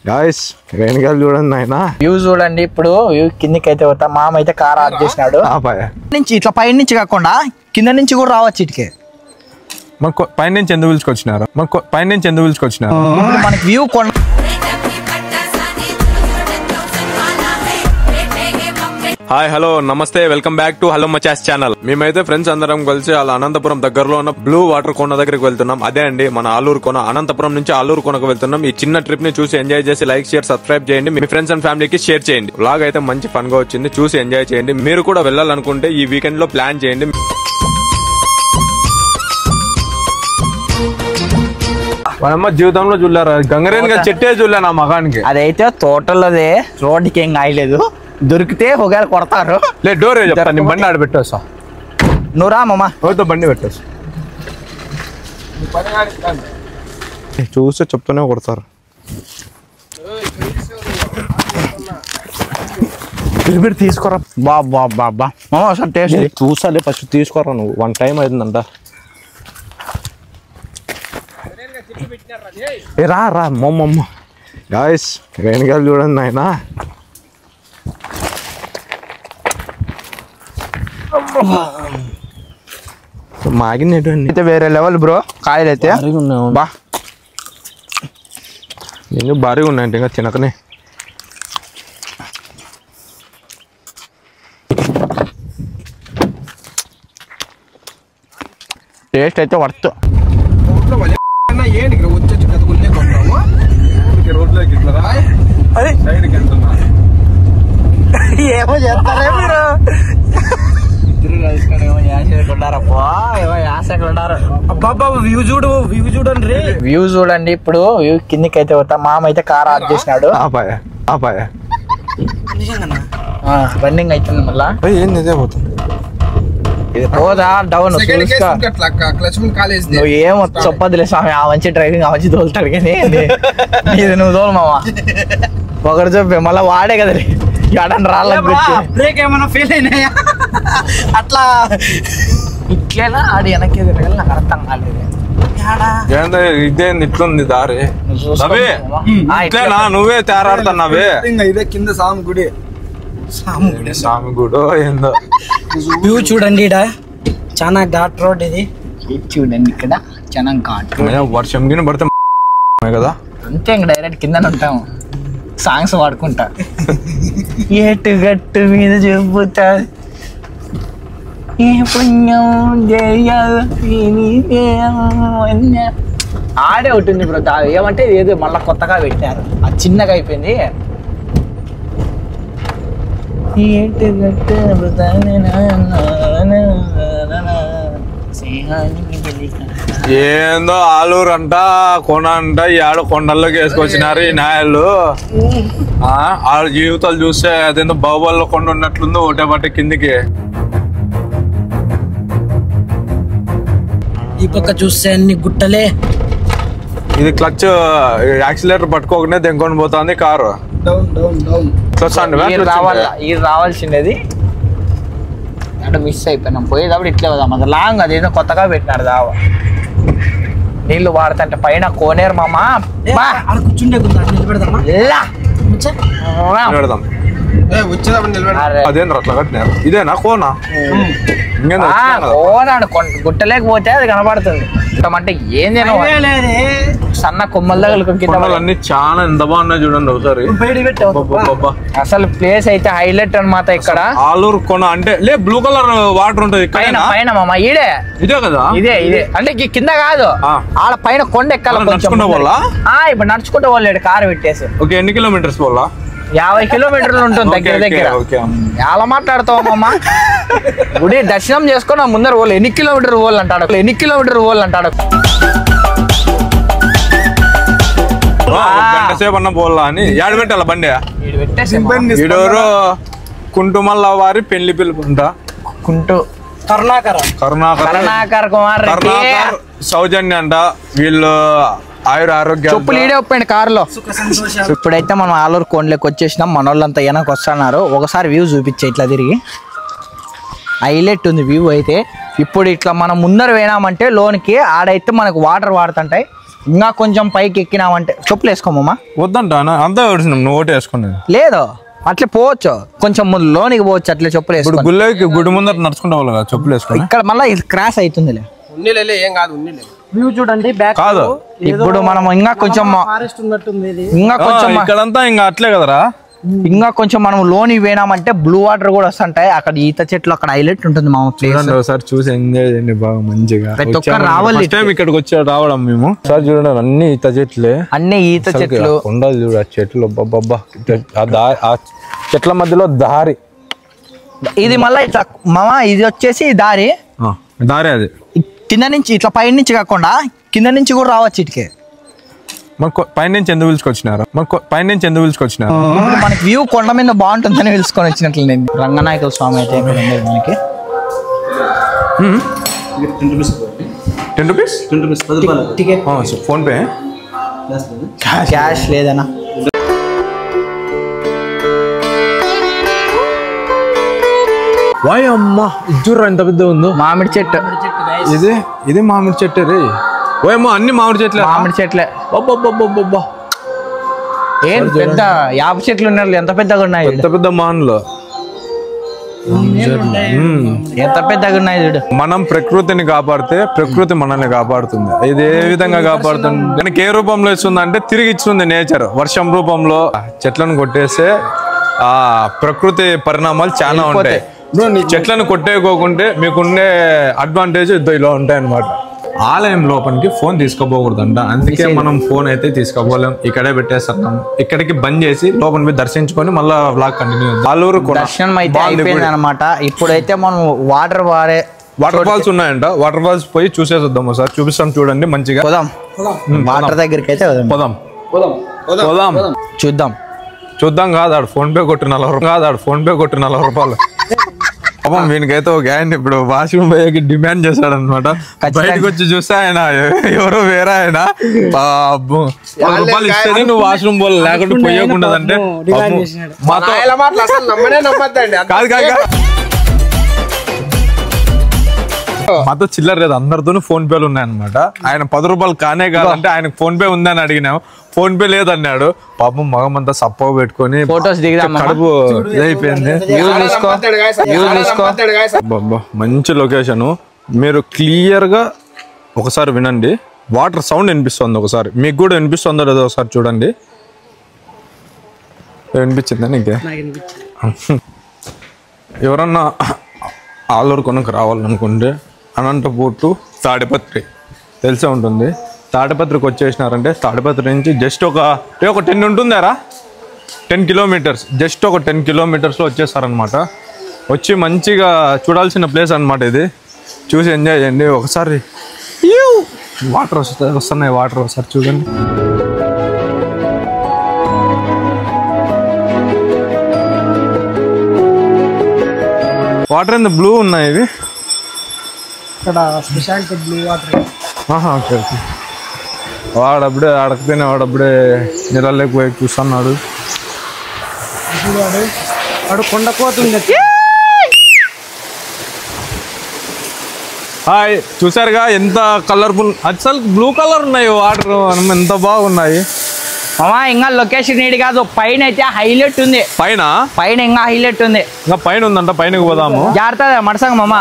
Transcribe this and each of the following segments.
Guys వెనకాల చూడండి ఆయన వ్యూ చూడండి. ఇప్పుడు వ్యూ కిందకి అయితే పోతా. మామ అయితే కార్ ఆఫ్ చేసినాడు. నుంచి ఇట్లా పై నుంచి కాకుండా కింద నుంచి కూడా రావచ్చు. ఇటుకే పైన నుంచి ఎందుకు పిలుచుకొచ్చినారు? మనకి వ్యూ కొండ. హాయ్ హలో నమస్తే, welcome back to hello Machas channel. మేమైతే ఫ్రెండ్స్ అందరం కలిసి అలా అనంతపురం దగ్గరలో ఉన్న బ్లూ వాటర్ కోన దగ్గరికి వెళ్తున్నాం. అదే అండి మన ఆలూరు కోన. అనంతపురం నుంచి ఆలూరు కోనకు వెళ్తున్నాం. ఈ చిన్న ట్రిప్ ని చూసి ఎంజాయ్ చేసి లైక్ షేర్ సబ్స్క్రైబ్ చేయండి. మీ ఫ్రెండ్స్ అండ్ ఫ్యామిలీకి షేర్ చేయండి. వ్లాగ్ అయితే మంచి ఫన్ గా వచ్చింది, చూసి ఎంజాయ్ చేయండి. మీరు కూడా వెళ్ళాలనుకుంటే ఈ వీకెండ్ లో ప్లాన్ చేయండి. మనమ్మ జీవితంలో చూడలేరు గంగరేణి చెట్టే చూడలే నా మగానికి. అదైతే తోటలోదే, రోడ్డుకి ఏం కాయలేదు. దొరికితే ఒకవేళ కొడతారు. లే డోర్ చెప్తాను, బండి ఆడ పెట్టేస్తా. నువ్వు రా మామ, బండి పెట్టేస్తా. చూస్తే చెప్తూనే కొడతారు. తీసుకోరా బాబా బాబా మామ, ఒకసారి టేస్ట్ చూసాలే ఫస్ట్ తీసుకోరా. నువ్వు 1 టైం అవుతుందంట. రా రా మొమ్మ. గాయస్ వెనకాల చూడండి ఆయన. అయితే వేరే లెవెల్ బ్రో. కాయలు అయితే బా ఎందుకు భారీగా ఉన్నాయంటే ఇంకా తినకనే. టేస్ట్ అయితే వర్త్. ఏమో చేస్తారే మీరు. వ్యూ చూడండి. ఇప్పుడు వ్యూ కిందకి అయితే పోతా. మామ అయితే కార్ ఆఫ్ చేసినాడు. రన్నింగ్ అవుతుంది మళ్ళా. ఇది పోదా డౌన్. నువ్వు ఏమో చెప్పదులే స్వామి. ఆ మంచి డ్రైవింగ్ ఆ మంచి తోలుతాడు కానీ ఇది నువ్వు తోలు మామ. ఒకటి చెప్పే మళ్ళా వాడే కదా బ్రేక్ ఏమన్నా ఫెయిల్ అయినాయా అట్లా. ఇట్లా ఆడి వెనక్కి నాకు అర్థం కాలేదు. ఇదేంది ఇట్లుంది దారి? నువ్వే తేరాడుతున్నావే. ఇదే కింద సామి గుడి. సామి గుడో ఏందో. వ్యూ చూడండి, ఇడ చాలా ఘాట్ రోడ్. ఇది చూడండి, ఇక్కడ చాలా ఘాట్. వర్షం గిన పడితే కదా అంతే. ఇంక డైరెక్ట్ కింద ఉంటాము, సాంగ్స్ పాడుకుంటా. ఎటు గట్టు మీద చెబుతా ఆడే ఉంటుంది బ్రో. ఏమంటే ఏదో మళ్ళీ కొత్తగా పెట్టారు, అది చిన్నగా అయిపోయింది. ఎటు గట్టు ఏందో ఆలూరు అంట కొన అంట ఏడు కొండల్లోకి వేసుకొచ్చినారు ఈ నాయలు. వాళ్ళ జీవితాలు చూస్తే అదేందో బాహుబలిలో కొండ ఉన్నట్లుందో ఒకటే పట్టే కిందికి. ఈ పక్క చూస్తే అన్ని గుట్టలే. ఇది క్లచ్ యాక్సిలేటర్ పట్టుకోకనే దెంకొని పోతుంది కారు. రావాల్సిండేది అంటే మిస్ అయిపోయినాం. పోయేటప్పుడు ఇట్లే పోదాం. అది లాంగ్, అదేదో కొత్తగా పెట్టినారు దావా. నీళ్లు వాడుతుంటే పైన కోనేరు మామ. కూర్చుండే అదేంద్ర అట్లా కట్టినారు. ఇదేనా కోనా? కోనాడు గుట్టలేకపోతే అది కనబడుతుంది. అంటే ఏం సన్న కొమ్మల దగ్గర అన్ని చాలా ఎంత బాగున్నాయి చూడండి ఒకసారి. అసలు ప్లేస్ అయితే హైలైట్ అన్నమాట. ఇక్కడ ఆలూరు కొన అంటే లే బ్లూ కలర్ వాటర్ ఉంటది పైన మామ. ఇదే కదా? ఇదే అంటే కింద కాదు, ఆడ పైన కొండ ఎక్కాలి. ఇప్పుడు నడుచుకుంటూ పోలేడు కారు పెట్టేసి. ఓకే, ఎన్ని కిలోమీటర్స్ పోలా? 50 కిలోమీటర్లు ఉంటుంది దగ్గర దగ్గర. ఎలా మాట్లాడతావు మామ? గుడి దర్శనం చేసుకుని ముందర పోలే. ఎన్ని కిలోమీటర్ పోలు అంటాడు. గంట సేపు అన్న పోలా అని ఏడు పెట్టాల బండి. ఈడెవరు కుంటుమల్ల వారి పెళ్లి పిలుపుంట. కరుణాకర్ కుమార్ సౌజన్య అంట. వీళ్ళు ఆయుర ఆరోగ్యం చెప్పులు ఈడే ఒప్పండి కారులో. ఇప్పుడైతే మనం ఆలూరు కోనలోకి వచ్చేసినాం. మన వాళ్ళంతా వెనక్కి వస్తున్నారు. ఒకసారి వ్యూ చూపించే ఇట్లా తిరిగి. హైలైట్ ఉంది వ్యూ అయితే. ఇప్పుడు ఇట్లా మనం ముందర పోయినామంటే లోనికి ఆడైతే మనకు వాటర్ వాడుతుంటాయి. ఇంకా కొంచెం పైకి ఎక్కినామంటే చెప్పులు వేసుకోమమ్మా. వద్దంట అంతా వచ్చినాం, నువ్వు ఓటు వేసుకున్నాను. లేదు అట్లే పోవచ్చు, కొంచెం లోనికి పోవచ్చు అట్లే చెప్పులు ఇప్పుడు వేసుకో. గుడి ముందర నడుచుకుంటావు కదా చెప్పులు వేసుకుని. ఇక్కడ మళ్ళీ ఇది క్రాస్ అవుతుందిలే. ఏం కాదు వ్యూ చూడండి బ్యాక్ కాదు ఇప్పుడు మనం ఇంకా కొంచెం ఫారెస్ట్ ఉన్నట్టుంది ఇది. ఇంకా కొంచెం ఇక్కడంతా ఇంకా అట్లే కదరా. ఇంకా కొంచెం మనం లోని పోయినామంటే బ్లూ వాటర్ కూడా వస్తుంటాయి. అక్కడ ఈత చెట్లు అక్కడ హైలైట్ ఉంటుంది మా ప్లేస్. ఒకసారి చూసి ఎంజాయ్ చేయండి బాగా మంచిగా. ప్రతి ఒక్కరు రావాలి. ఫస్ట్ టైం ఇక్కడికి వచ్చి రావడం మేము. సార్ చూడండి అన్ని ఈత చెట్లే, అన్ని ఈత చెట్లు. కొండలు చూడు ఆ చెట్లు, అబ్బబ్బబ్బా. ఆ చెట్ల మధ్యలో దారి. ఇది మళ్ళీ ఇట్లా మామ ఇది వచ్చేసి దారి దారి అది కింద నుంచి ఇట్లా పై నుంచి కాకుండా కింద నుంచి కూడా రావచ్చు ఇటుకే. పైనుంచి ఎందుకు పిలుచుకొచ్చినారు? ఇప్పుడు మనకి వ్యూ కొండ మీద బాగుంటుందని పిలుచుకొని వచ్చినట్లు. నేను రంగనాయకుల స్వామి అయితే ఇక్కడ ఉండేది మనకి. 10 rupees ticket PhonePe, cash లేదనా. వాయ్ అమ్మా ఇజ్జుర్రా ఎంత పెద్ద ఉందో. మామిడి చెట్టు ఇది మామిడి చెట్టు రే. ఓయమ్మా అన్ని మామిడి చెట్లే. మామిడి చెట్లే. అబ్బబ్బబ్బబ్బబ్బా. ఏం పెద్ద యాప చెట్లు ఉన్నారు, ఎంత పెద్దగా ఉన్నాయి. పెద్ద పెద్ద మాన్లు ఎంత పెద్దగా ఉన్నాయి చూడు. మనం ప్రకృతిని కాపాడితే ప్రకృతి మనల్ని కాపాడుతుంది. ఇది ఏ విధంగా కాపాడుతుంది? మనకి ఏ రూపంలో ఇస్తుంది అంటే తిరిగి ఇస్తుంది నేచర్. వర్షం రూపంలో చెట్లను కొట్టేస్తే ఆ ప్రకృతి పరిణామాలు చాలా ఉంటాయి. చెట్లను కొట్టేయకోకుంటే మీకుండే అడ్వాంటేజ్ ఇలా ఉంటాయి అన్నమాట. ఆలయం లోపలికి ఫోన్ తీసుకోపోకూడదంట, అందుకే మనం ఫోన్ అయితే తీసుకోపోలేం. ఇక్కడే పెట్టేస్తున్నాం. ఇక్కడికి బంద్ చేసి లోపల పోయి దర్శించుకొని మళ్ళీ వ్లాగ్ కంటిన్యూ. ఆలూరు దర్శనం అయితే అయిపోయింది అనమాట. ఇప్పుడైతే మనం వాటర్ ఫాల్స్ ఉన్నాయంట. వాటర్ ఫాల్స్ పోయి చూసేద్దాం ఒకసారి. చూపిస్తాం చూడండి మంచిగా. వాటర్ దగ్గరికి అయితే పోదాం. చూద్దాం కాదు ఆడు ఫోన్ పే కొట్టి 40 రూపాయలు. పాపం వీనికైతే ఒక ఆయన ఇప్పుడు వాష్రూమ్ పోయేకి డిమాండ్ చేశాడు అనమాట. బయటకు వచ్చి చూస్తే ఆయన ఎవరో వేరే ఆయన 10 రూపాయలు ఇస్తేనే నువ్వు వాష్రూమ్ పోలే, లేకుంటే పోయకుండా అంటే మాతో చిల్లర లేదు, అందరితోనూ ఫోన్ పేలు ఉన్నాయన్నమాట. ఆయన 10 రూపాయలు కానే కాదంటే ఆయనకు ఫోన్ పే ఉందని అడిగినాము, ఫోన్ పే లేదన్నాడు. పాపం మగమంతా సప్ప పెట్టుకొని ఫోటోస్ దిగుదాం. కడుపు అయిపోయింది. మంచి లొకేషన్. మీరు క్లియర్ గా ఒకసారి వినండి. వాటర్ సౌండ్ వినిపిస్తుంది. ఒకసారి మీకు కూడా వినిపిస్తుందో లేదో ఒకసారి చూడండి. వినిపించిందా నీకే? ఎవరన్నా ఆలూరు కొనకు రావాలనుకుంటే అనంతపూర్ టు తాడిపత్రి తెలిసే ఉంటుంది. తాడిపత్రికి వచ్చేసినారంటే తాడిపత్రి నుంచి జస్ట్ ఒక 10 ఉంటుందారా, 10 కిలోమీటర్స్. జస్ట్ ఒక 10 కిలోమీటర్స్లో వచ్చేస్తారనమాట. వచ్చి మంచిగా చూడాల్సిన ప్లేస్ అనమాట ఇది. చూసి ఎంజాయ్ చేయండి. ఒకసారి వాటర్ వస్తున్నాయి, వాటర్ ఒకసారి చూడండి. వాటర్ ఎంత బ్లూ ఉన్నాయి ఇవి. ఇక్కడ speciality blue water. Okay okay. వాడప్పుడే అడగపోయినా వాడప్పుడే నీళ్ళలోకి పోయి చూస్తున్నాడు. వాడు కొండపోతుంది. హాయ్, చూసారుగా ఎంత కలర్ఫుల్. అసలు బ్లూ కలర్ ఉన్నాయి వాటర్, ఎంత బాగున్నాయి. మామా ఇంకా లొకేషన్ నీడి కాదు, పైన అయితే హైలైట్ ఉంది. పైన ఇంకా హైలైట్ ఉంది. ఇంకా పైన ఉందంట, పైనకి పోదాము. జాగ్రత్త మడసంగ మామ.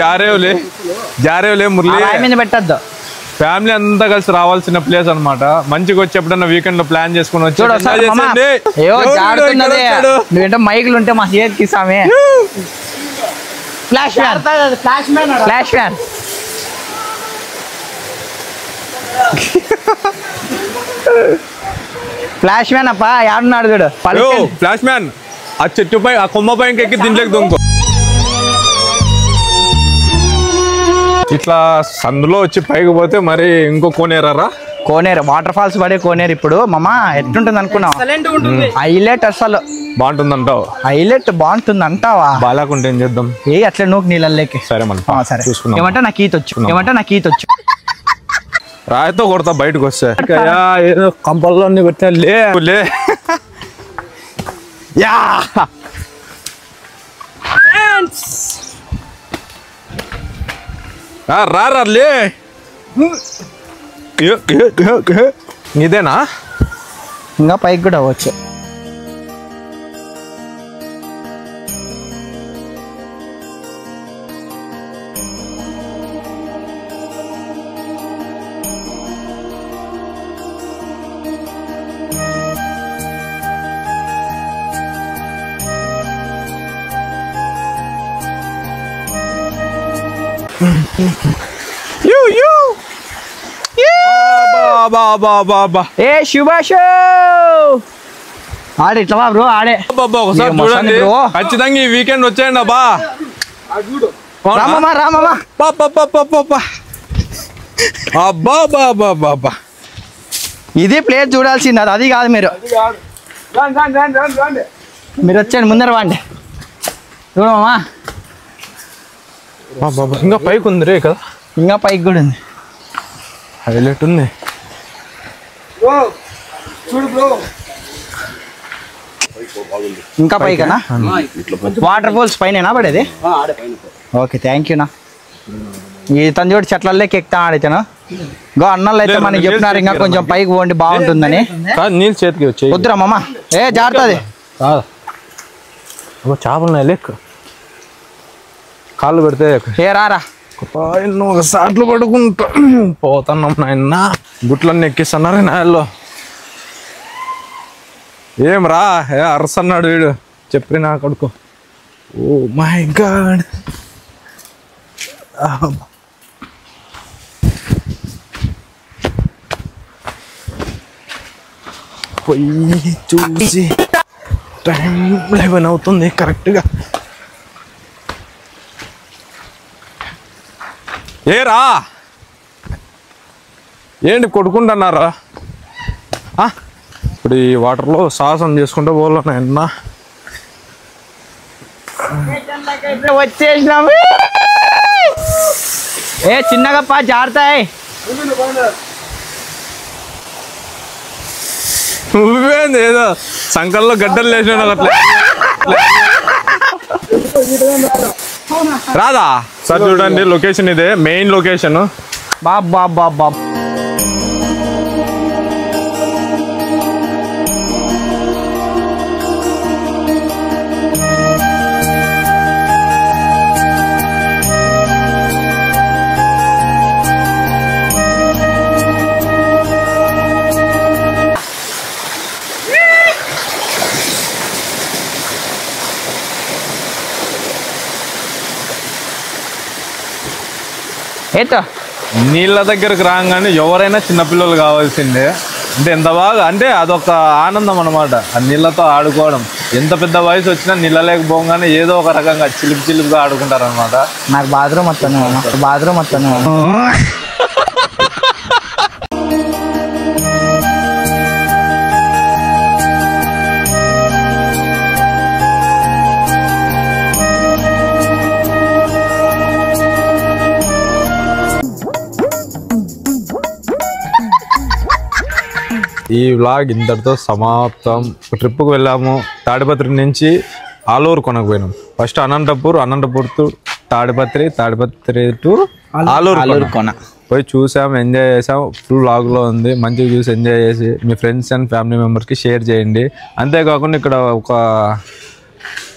జారేవులే మురళి మీద పెట్టద్దు. ఫ్యామిలీ అంతా కలిసి రావాల్సిన ప్లేస్ అనమాట. మంచిగా వచ్చి ఎప్పుడన్నా వీకెండ్ లో ప్లాన్ చేసుకుని వచ్చి నువ్వేంటో మైకులు ఉంటే మా చేతికి ఇస్తామే. ఫ్లాష్ ఫ్యాన్ ఫ్లాష్ మ్యాన్ అప్ప యాడున్నాడు చూడు. ఫ్లాష్ మ్యాన్ ఆ చెట్టుపై ఆ కొమ్మ పైకి ఎక్కి దీంట్లోకి దొంగ. ఇట్లా సందులో వచ్చి పైకి పోతే మరి ఇంకో కోనేరారా. కోనేరు వాటర్ ఫాల్స్ పడే కోనేరు. ఇప్పుడు మామ ఎట్లుంటుంది అనుకున్నావు? హైలైట్ అసలు బాగుంటుందంటావు? హైలైట్ బాగుంటుంది అంటావా? బాగాలేకుంటే ఏం చేద్దాం? అట్లా నూకు నీళ్ళకి. సరే మళ్ళీ సరే ఏమంటే నాకు ఈత వచ్చు. రాయితో కొడతా బయటకు వస్తే. ఏదో కంపల్లో పెట్టినా లే యా. రా లే. ఇదేనా? ఇంకా పైకి కూడా అవ్వచ్చు. ఏ శుభాష్ ఆడే ఇట్లా బ్రో ఆడే ఒకసారి చూడండి. ఖచ్చితంగా ఈ వీకెండ్ వచ్చేయండి అబ్బా. రామమ్మా అబ్బా ఇది ప్లేస్ చూడాల్సింది, అది కాదు. మీరు వచ్చాను ముందర వాండి చూడమ్మా. ఇంకా పైకి ఉంది రే కదా, ఇంకా పైకి కూడా ఉంది. హైలైట్ ఉంది. ఇంకా పైకనా? వాటర్ ఫాల్స్ పైన పడేది. ఓకే థ్యాంక్ యూ నా. ఈ తంజోడు చెట్లలోకి ఎక్కుతా ఆడితేనా గో అన్నలు అయితే మనకి చెప్పినారు ఇంకా కొంచెం పైకి పోండి బాగుంటుందని. నీళ్ళు చేతికి వచ్చాయి. వద్దురామమ్మ ఏ జారుతుంది. చేపలు లెక్క కాళ్ళు పెడితే ఏ రారా ఒక సాట్లు పడుకుంటా పోతున్నాం నాయన. గుట్లన్నీ ఎక్కిస్తున్నారు నాయల్లో. ఏం రా అరసన్నాడు వీడు చెప్పి నా కొడుకు. Oh my god. పోయి చూసి టైం 11 అవుతుంది కరెక్ట్గా. ఏరా ఏంటి కొడుకుంటున్నారా? ఇప్పుడు ఈ వాటర్లో సాహసం చేసుకుంటే పోలన్నా ఎన్న వచ్చేసినాము. ఏ చిన్నగా పా జారుతాయి. నువ్వేంది ఏదో సంకల్లో గడ్డలు లేచినాడు అట్లా రాదా? సార్ చూడండి లొకేషన్ ఇదే మెయిన్ లొకేషన్. బాబా నీళ్ళ దగ్గరకు రాగానే ఎవరైనా చిన్నపిల్లలు కావాల్సిందే. అంటే ఎంత బాగా అంటే అదొక ఆనందం అనమాట. ఆ నీళ్ళతో ఆడుకోవడం. ఎంత పెద్ద వయసు వచ్చినా నీళ్ళ లేకపోగానే ఏదో ఒక రకంగా చిలుపుగా ఆడుకుంటారు అనమాట. నాకు బాత్రూమ్ వస్తాను. ఈ వ్లాగ్ ఇంతటితో సమాప్తం. ట్రిప్కి వెళ్ళాము. తాడిపత్రి నుంచి ఆలూరు కొనకు పోయినాం. First Anantapur to Tadipatri to Aluru కొన పోయి చూసాం, ఎంజాయ్ చేసాం. ఫుల్ వ్లాగ్లో ఉంది. మంచిగా చూసి ఎంజాయ్ చేసి మీ ఫ్రెండ్స్ అండ్ ఫ్యామిలీ మెంబర్స్కి షేర్ చేయండి. అంతేకాకుండా ఇక్కడ ఒక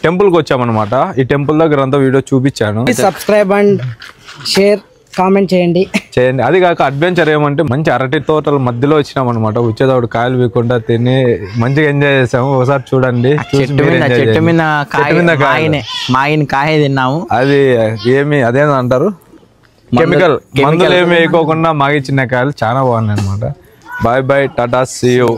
టెంపుల్కి వచ్చామన్నమాట. ఈ టెంపుల్ దగ్గర అంతా వీడియో చూపించాను. సబ్స్క్రైబ్ అండ్ షేర్ కామెంట్ చేయండి. అది కాక అడ్వెంచర్ ఏమంటే మంచి అరటి తోటల మధ్యలో వచ్చినాం అనమాట. వచ్చేటప్పుడు కాయలు వీకుండా తిని మంచిగా ఎంజాయ్ చేసాము. ఒకసారి చూడండి. చెట్టు మీద కాయ తిన్నాము. అది ఏమి అదేనా అంటారు, మందులు ఏమి వేయకోకుండా మాగిచ్చిన కాయలు చాలా బాగున్నాయి అనమాట. Bye bye tata see you.